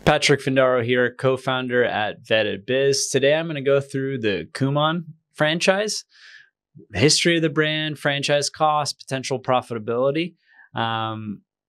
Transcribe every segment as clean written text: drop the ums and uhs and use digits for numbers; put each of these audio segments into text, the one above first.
Patrick Findaro here, co-founder at Vetted Biz. Today I'm going to go through the Kumon franchise, history of the brand, franchise costs, potential profitability.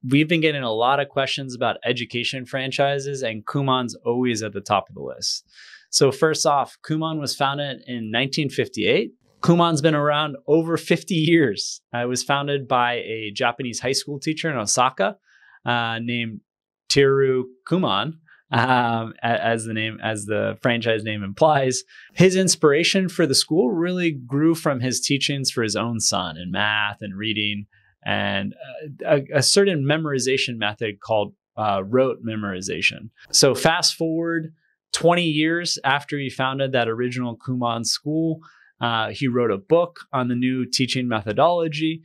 We've been getting a lot of questions about education franchises, and Kumon's always at the top of the list. So first off, Kumon was founded in 1958. Kumon's been around over 50 years. It was founded by a Japanese high school teacher in Osaka named Teru Kumon, as the franchise name implies. His inspiration for the school really grew from his teachings for his own son in math and reading, and a certain memorization method called rote memorization. So fast forward 20 years after he founded that original Kumon school, he wrote a book on the new teaching methodology,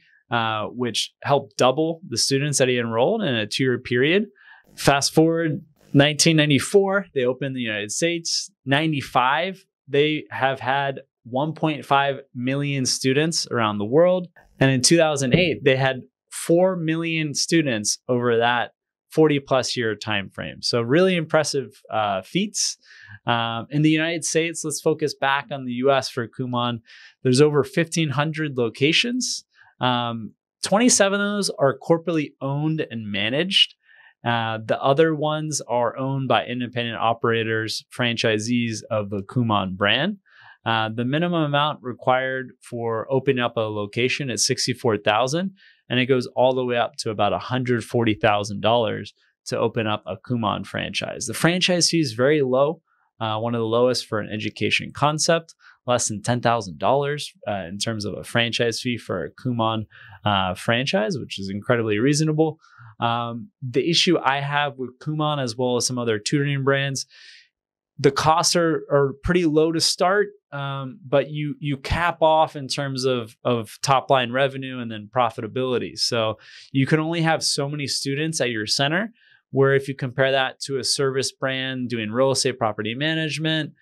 which helped double the students that he enrolled in a 2-year period. Fast forward 1994, they opened in the United States. 95, they have had 1.5 million students around the world. And in 2008, they had 4 million students over that 40 plus year time frame. So really impressive feats. In the United States, let's focus back on the US for Kumon. There's over 1,500 locations. 27 of those are corporately owned and managed. The other ones are owned by independent operators, franchisees of the Kumon brand. The minimum amount required for opening up a location is $64,000, and it goes all the way up to about $140,000 to open up a Kumon franchise. The franchise fee is very low, one of the lowest for an education concept, less than $10,000 in terms of a franchise fee for a Kumon franchise, which is incredibly reasonable. The issue I have with Kumon, as well as some other tutoring brands, the costs are pretty low to start, but you cap off in terms of top line revenue and then profitability. So you can only have so many students at your center, where if you compare that to a service brand doing real estate property management,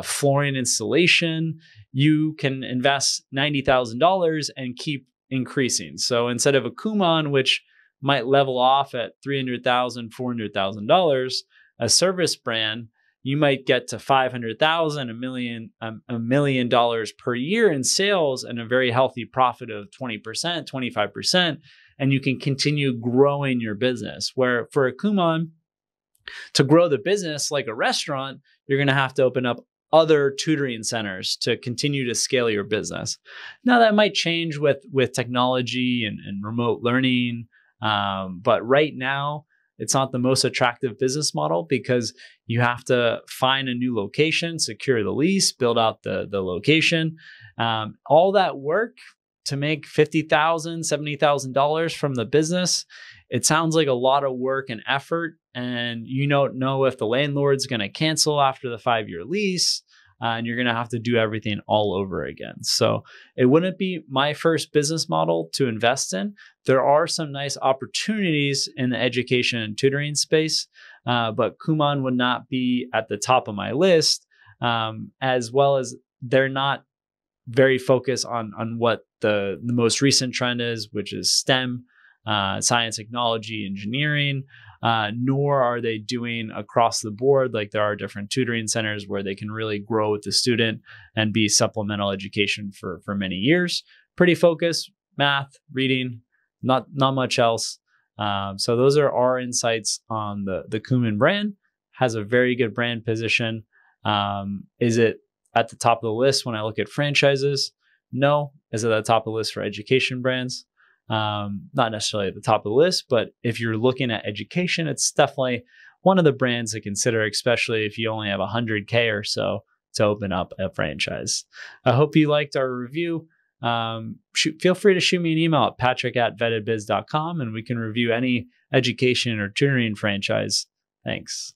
flooring installation, you can invest $90,000 and keep increasing. So instead of a Kumon, which might level off at $300,000, $400,000, a service brand, you might get to $500,000, $1 million per year in sales and a very healthy profit of 20%, 25%, and you can continue growing your business. Where for a Kumon, to grow the business like a restaurant, you're going to have to open up other tutoring centers to continue to scale your business. Now that might change with technology and remote learning, but right now it's not the most attractive business model because you have to find a new location, secure the lease, build out the location. All that work to make $50,000, $70,000 from the business, it sounds like a lot of work and effort, and you don't know if the landlord's going to cancel after the 5-year lease, and you're going to have to do everything all over again. So it wouldn't be my first business model to invest in. There are some nice opportunities in the education and tutoring space, but Kumon would not be at the top of my list, as well as they're not very focused on what the most recent trend is, which is STEM, science, technology, engineering, nor are they doing across the board. Like there are different tutoring centers where they can really grow with the student and be supplemental education for many years. Pretty focused, math, reading, not much else. So those are our insights on the Kumon brand. Has a very good brand position. Is it at the top of the list when I look at franchises? No. Is it at the top of the list for education brands? Not necessarily at the top of the list, but if you're looking at education, it's definitely one of the brands to consider, especially if you only have 100K or so to open up a franchise. I hope you liked our review. Feel free to shoot me an email at patrick@vettedbiz.com and we can review any education or tutoring franchise. Thanks.